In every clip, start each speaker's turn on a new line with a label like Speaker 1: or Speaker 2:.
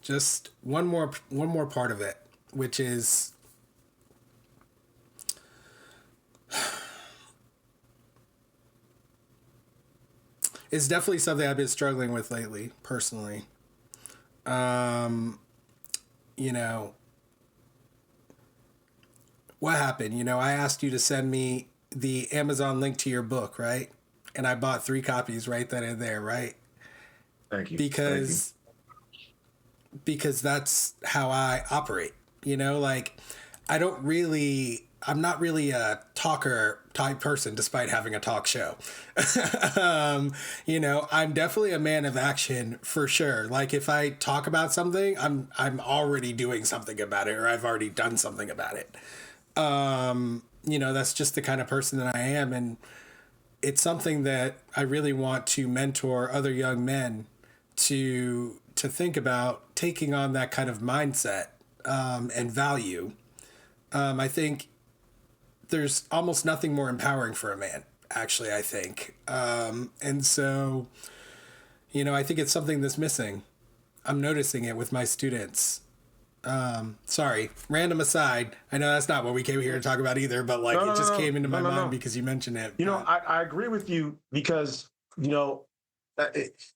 Speaker 1: just one more part of it, which is it's definitely something I've been struggling with lately, personally. You know, what happened? You know, I asked you to send me the Amazon link to your book, right? And I bought 3 copies right then and there, right?
Speaker 2: Thank you. Thank you.
Speaker 1: Because that's how I operate. You know, like I'm not really a talker type person despite having a talk show. You know, I'm definitely a man of action for sure. Like if I talk about something, I'm already doing something about it or I've already done something about it. You know, that's just the kind of person that I am, and it's something that I really want to mentor other young men to think about taking on that kind of mindset and value. I think there's almost nothing more empowering for a man, actually, I think. And so, you know, I think it's something that's missing. I'm noticing it with my students. Sorry, random aside. I know that's not what we came here to talk about either, but like
Speaker 2: No,
Speaker 1: it
Speaker 2: no, no,
Speaker 1: just
Speaker 2: no,
Speaker 1: came into
Speaker 2: no,
Speaker 1: my
Speaker 2: no,
Speaker 1: mind
Speaker 2: no.
Speaker 1: because you mentioned it.
Speaker 2: You know, I agree with you because, you know,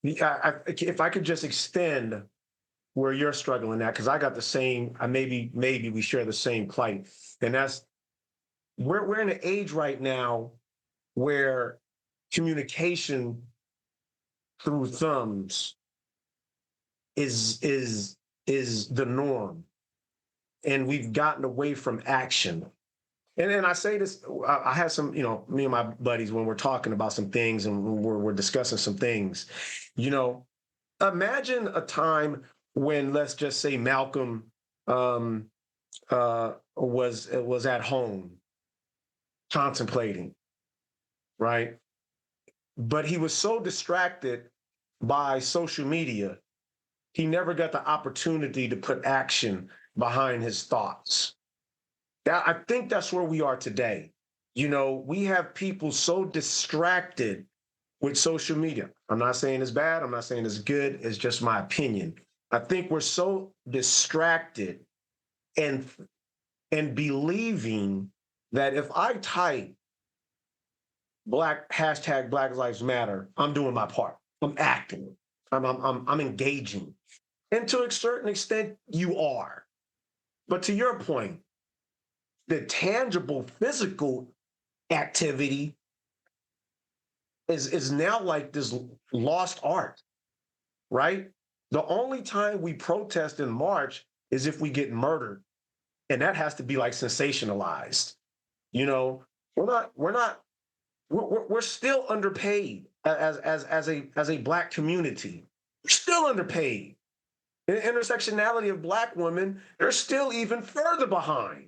Speaker 2: if I could just extend where you're struggling at, because I got the same, maybe we share the same plight. And that's we're in an age right now where communication through thumbs is is is the norm. And we've gotten away from action. And then I say this, I had some, you know, me and my buddies, when we're talking about some things and we're discussing some things, you know, imagine a time when, let's just say, Malcolm um, was at home contemplating, right? But he was so distracted by social media, he never got the opportunity to put action behind his thoughts. I think that's where we are today. You know, we have people so distracted with social media. I'm not saying it's bad. I'm not saying it's good. It's just my opinion. I think we're so distracted and believing that if I type Black Lives Matter, I'm doing my part. I'm acting. I'm engaging. And to a certain extent, you are. But to your point, the tangible physical activity is now like this lost art, right? The only time we protest and march is if we get murdered, and that has to be like sensationalized. You know, we're still underpaid as a Black community. We're still underpaid. The intersectionality of Black women, they're still even further behind.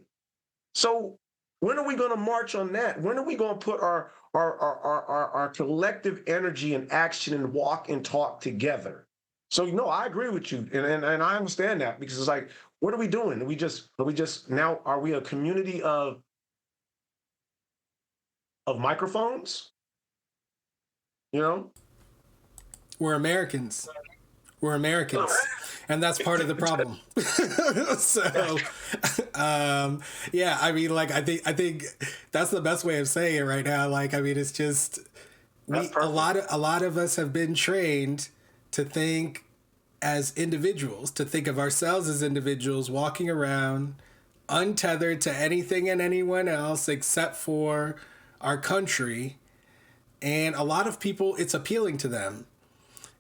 Speaker 2: So when are we going to march on that? When are we going to put our collective energy and action and walk and talk together? So no, I agree with you, and I understand that, because it's like, what are we doing? Are we just now? Are we a community of microphones? You know,
Speaker 1: We're Americans. We're Americans. And that's part of the problem. So, yeah, I mean, like, I think that's the best way of saying it right now. Like, I mean, it's just
Speaker 2: that's
Speaker 1: a
Speaker 2: perfect.
Speaker 1: lot of us have been trained to think as individuals, to think of ourselves as individuals walking around untethered to anything and anyone else except for our country. And a lot of people, it's appealing to them.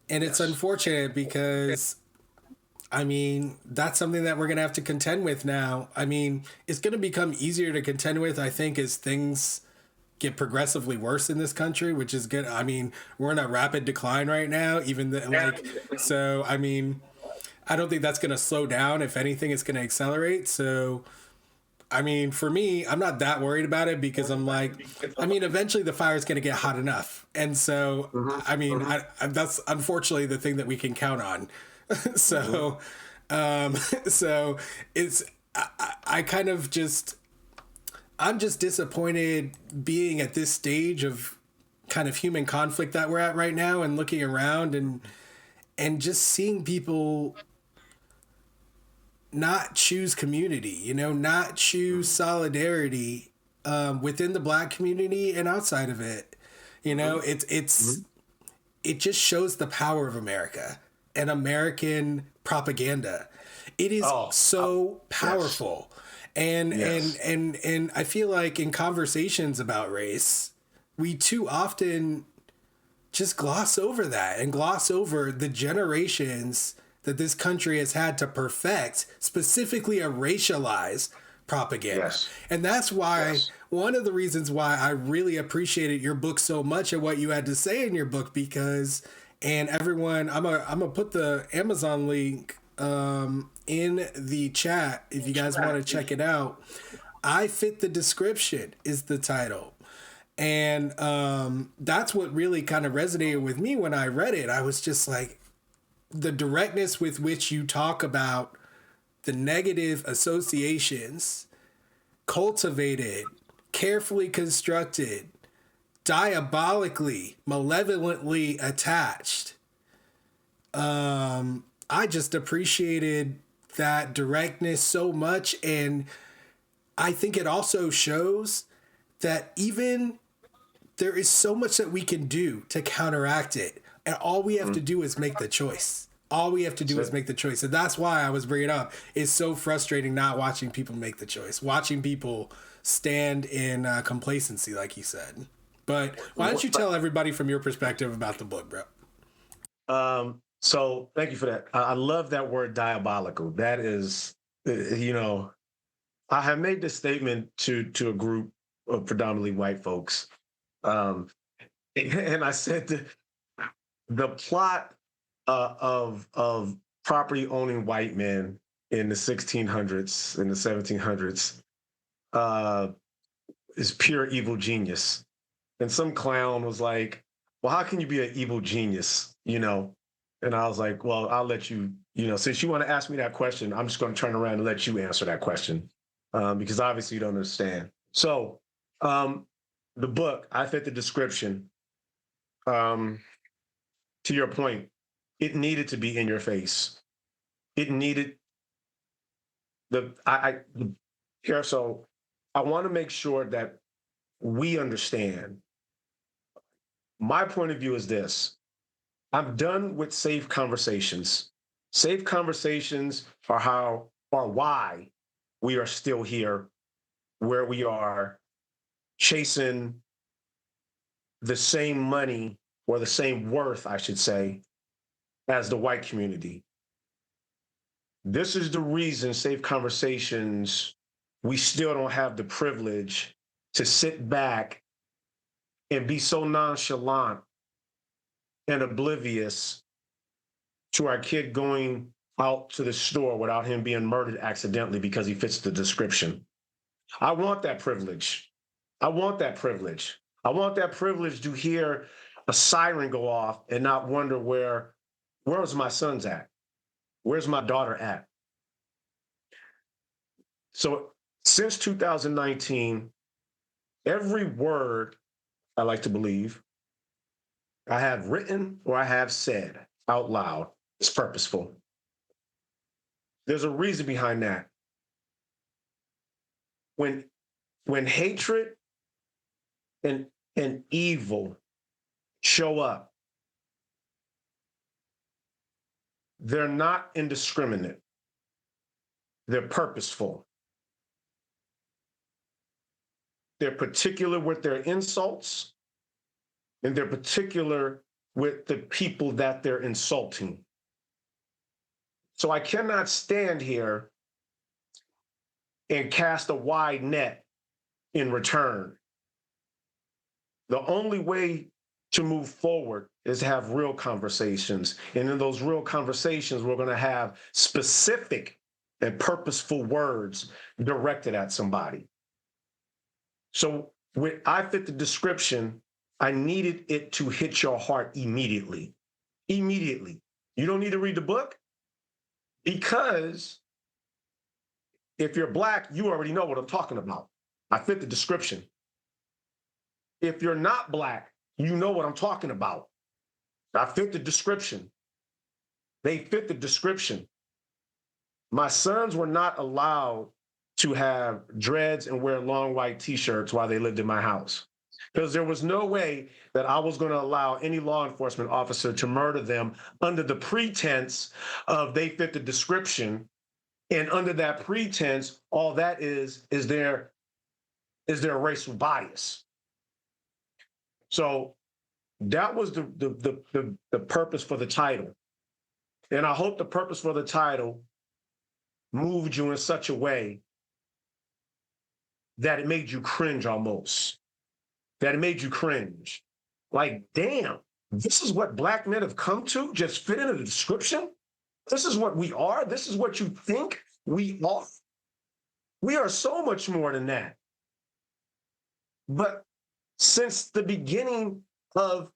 Speaker 1: And it's
Speaker 2: Yes.
Speaker 1: unfortunate because, I mean, that's something that we're going to have to contend with now. I mean, it's going to become easier to contend with, I think, as things get progressively worse in this country, which is good. I mean, we're in a rapid decline right now, so, I mean, I don't think that's going to slow down. If anything, it's going to accelerate. So, I mean, for me, I'm not that worried about it because I'm like, I mean, eventually the fire is going to get hot enough. And so,
Speaker 2: Mm-hmm.
Speaker 1: I mean,
Speaker 2: Mm-hmm.
Speaker 1: that's unfortunately the thing that we can count on.
Speaker 2: Mm-hmm.
Speaker 1: so, um, so it's, I kind of just, I'm just disappointed being at this stage of kind of human conflict that we're at right now and looking around and just seeing people not choose community, not choose solidarity within the Black community and outside of it. It just shows the power of America and American propaganda. It is so powerful. And and I feel like in conversations about race, we too often just gloss over that and gloss over the generations that this country has had to perfect, specifically a racialized propaganda.
Speaker 2: Yes.
Speaker 1: And that's why one of the reasons why I really appreciated your book so much and what you had to say in your book, because, and everyone, I'm gonna put the Amazon link in the chat if you guys want to check it out. I Fit the Description is the title. And that's what really kind of resonated with me when I read it. I was just like, the directness with which you talk about the negative associations, cultivated, carefully constructed, diabolically, malevolently attached. I just appreciated that directness so much. And I think it also shows that even there is so much that we can do to counteract it. And all we have to do is make the choice. All we have to do is make the choice. And that's why I was bringing it up. It's so frustrating not watching people make the choice, watching people stand in complacency, like you said. But why don't you tell everybody from your perspective about the book, bro?
Speaker 2: So thank you for that. I love that word diabolical. That is, I have made this statement to a group of predominantly white folks. And I said the plot of property owning white men in the 1600s, in the 1700s, is pure evil genius. And some clown was like, well, how can you be an evil genius, And I was like, well, I'll let you, since you want to ask me that question, I'm just going to turn around and let you answer that question, because obviously you don't understand. So the book, I Fit the Description, to your point, it needed to be in your face. It needed so I want to make sure that we understand. My point of view is this. I'm done with safe conversations. Safe conversations are why we are still here where we are, chasing the same money, or the same worth, I should say, as the white community. This is the reason safe conversations, we still don't have the privilege to sit back and be so nonchalant and oblivious to our kid going out to the store without him being murdered accidentally because he fits the description. I want that privilege. I want that privilege. I want that privilege to hear a siren go off and not wonder where's my son's at? Where's my daughter at? So since 2019, every word, I like to believe, I have written or I have said out loud is purposeful. There's a reason behind that. When hatred and evil show up, they're not indiscriminate. They're purposeful. They're particular with their insults, and they're particular with the people that they're insulting. So I cannot stand here and cast a wide net in return. The only way to move forward is to have real conversations. And in those real conversations, we're going to have specific and purposeful words directed at somebody. So when I Fit the Description, I needed it to hit your heart immediately. Immediately. You don't need to read the book, because if you're Black, you already know what I'm talking about. I fit the description. If you're not Black, you know what I'm talking about. I fit the description. They fit the description. My sons were not allowed to have dreads and wear long white t-shirts while they lived in my house, because there was no way that I was going to allow any law enforcement officer to murder them under the pretense of they fit the description. And under that pretense, all that is there racial bias. So that was the purpose for the title. And I hope the purpose for the title moved you in such a way that it made you cringe almost. That it made you cringe. Like, damn, this is what Black men have come to? Just fit into the description? This is what we are? This is what you think we are? We are so much more than that. But since the beginning of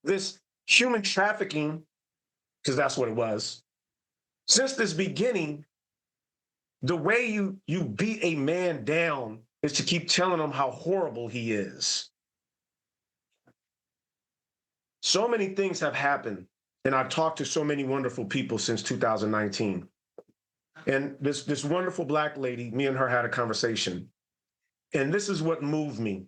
Speaker 2: this human trafficking, because that's what it was, since this beginning, the way you beat a man down is to keep telling him how horrible he is. So many things have happened, and I've talked to so many wonderful people since 2019. And this wonderful Black lady, me and her had a conversation. And this is what moved me.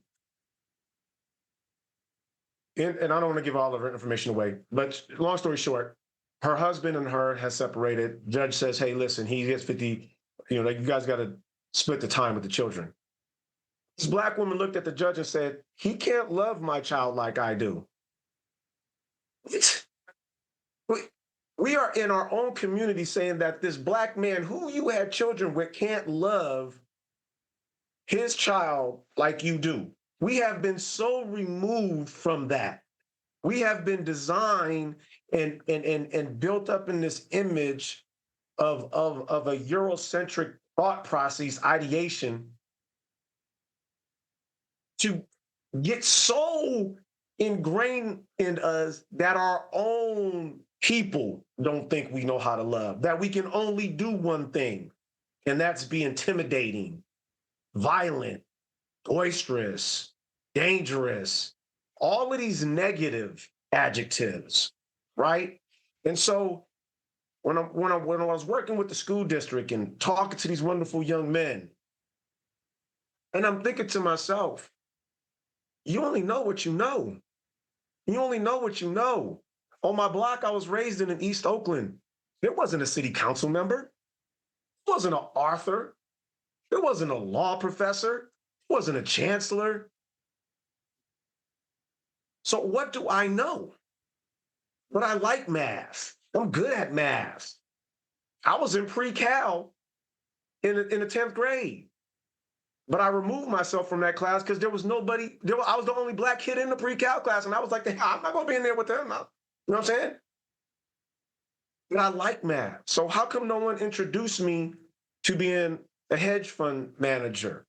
Speaker 2: And I don't want to give all of her information away, but long story short, her husband and her has separated. Judge says, hey, listen, he gets 50, you guys got to split the time with the children. This Black woman looked at the judge and said, he can't love my child like I do. We are in our own community saying that this Black man who you had children with can't love his child like you do. We have been so removed from that. We have been designed and built up in this image of a Eurocentric thought process, ideation, to get so ingrained in us that our own people don't think we know how to love, that we can only do one thing, and that's be intimidating, violent, boisterous, dangerous, all of these negative adjectives, right? And so when I was working with the school district and talking to these wonderful young men, and I'm thinking to myself, you only know what you know. You only know what you know. On my block, I was raised in East Oakland. There wasn't a city council member. There wasn't an author. There wasn't a law professor. There wasn't a chancellor. So what do I know? But I like math. I'm good at math. I was in pre-cal in the 10th grade. But I removed myself from that class because there was nobody. I was the only Black kid in the pre-cal class, and I was like, I'm not going to be in there with them. You know what I'm saying? But I like math. So how come no one introduced me to being a hedge fund manager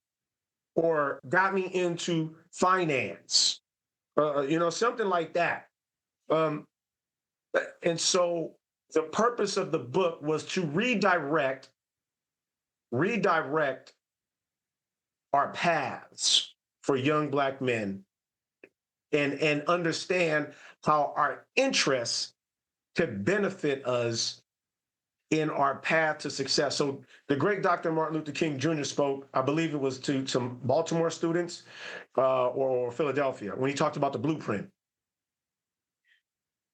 Speaker 2: or got me into finance? Something like that. And so the purpose of the book was to redirect our paths for young Black men and understand how our interests could benefit us in our path to success. So the great Dr. Martin Luther King Jr. spoke, I believe it was to some Baltimore students or Philadelphia, when he talked about the blueprint.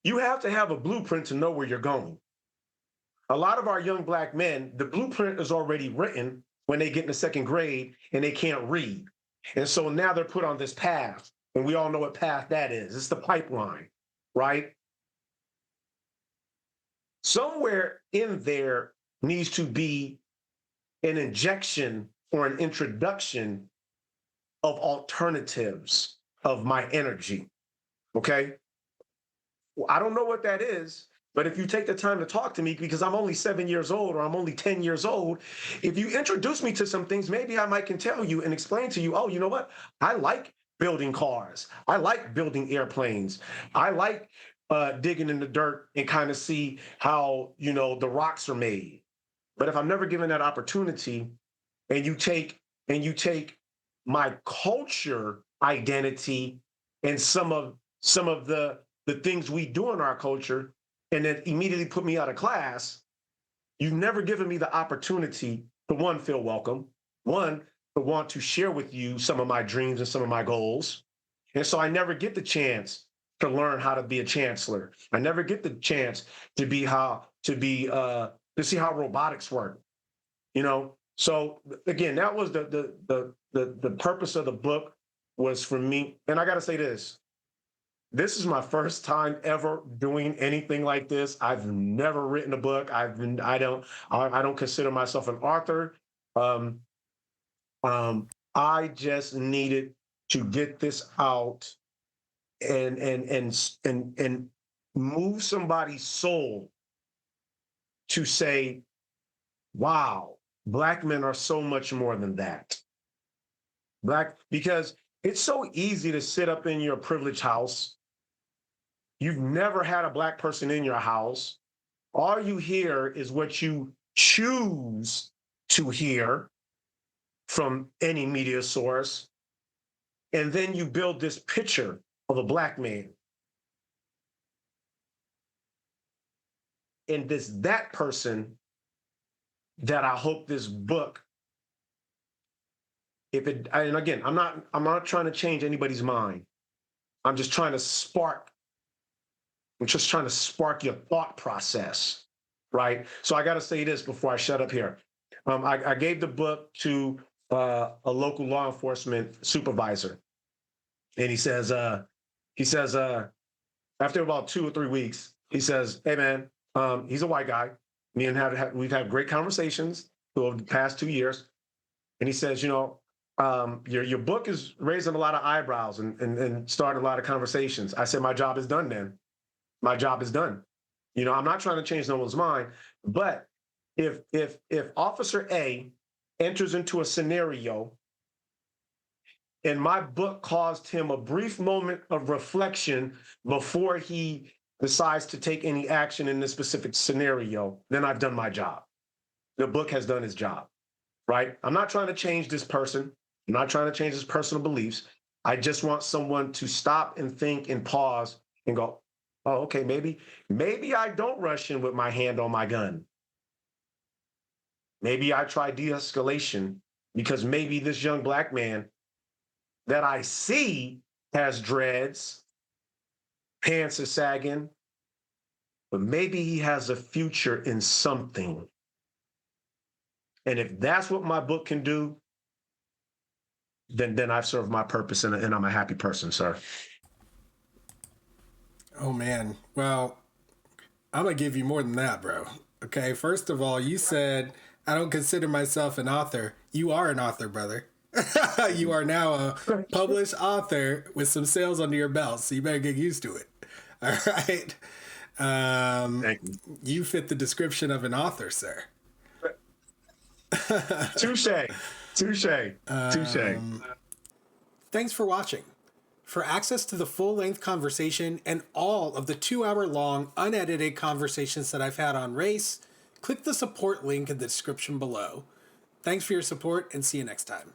Speaker 2: You have to have a blueprint to know where you're going. A lot of our young Black men, the blueprint is already written when they get in the second grade and they can't read. And so now they're put on this path, and we all know what path that is. It's the pipeline, right? Somewhere in there needs to be an injection or an introduction of alternatives of my energy, okay? Well, I don't know what that is, but if you take the time to talk to me, because I'm only 7 years old or I'm only 10 years old, if you introduce me to some things, maybe I might can tell you and explain to you, oh, you know what? I like building cars. I like building airplanes. I like digging in the dirt and kind of see how, the rocks are made. But if I'm never given that opportunity, and you take my culture identity and some of the things we do in our culture, and then immediately put me out of class, You've never given me the opportunity to, one, feel welcome, one, to want to share with you some of my dreams and some of my goals. And so I never get the chance to learn how to be a chancellor. I never get the chance to see how robotics work, you know? So again, that was the purpose of the book, was for me. And I got to say this is my first time ever doing anything like this. I've never written a book. I don't consider myself an author. Um, I just needed to get this out and move somebody's soul to say, wow, Black men are so much more than that. Because it's so easy to sit up in your privileged house. You've never had a Black person in your house. All you hear is what you choose to hear from any media source. And then you build this picture of a Black man. And that person that I hope this book, and again, I'm not trying to change anybody's mind. I'm just trying to spark your thought process, right? So I got to say this before I shut up here. I gave the book to a local law enforcement supervisor, and he says, after about 2 or 3 weeks, he says, "Hey man," he's a white guy. Me and we've had great conversations over the past 2 years, and he says, your book is raising a lot of eyebrows and starting a lot of conversations. I said, my job is done then. My job is done. I'm not trying to change no one's mind, but if Officer A enters into a scenario and my book caused him a brief moment of reflection before he decides to take any action in this specific scenario, then I've done my job. The book has done its job, right? I'm not trying to change this person. I'm not trying to change his personal beliefs. I just want someone to stop and think and pause and go, oh, okay, maybe I don't rush in with my hand on my gun. Maybe I try de-escalation, because maybe this young Black man that I see has dreads, pants are sagging, but maybe he has a future in something. And if that's what my book can do, then I've served my purpose, and I'm a happy person, sir.
Speaker 1: Oh man. Well, I'm gonna give you more than that, bro. Okay, first of all, you said I don't consider myself an author. You are an author, brother. You are now a published author with some sales under your belt, so you better get used to it. All right.
Speaker 2: Thank you.
Speaker 1: You fit the description of an author, sir.
Speaker 2: Touche.
Speaker 1: Thanks for watching. For access to the full-length conversation and all of the 2-hour-long unedited conversations that I've had on race, click the support link in the description below. Thanks for your support, and see you next time.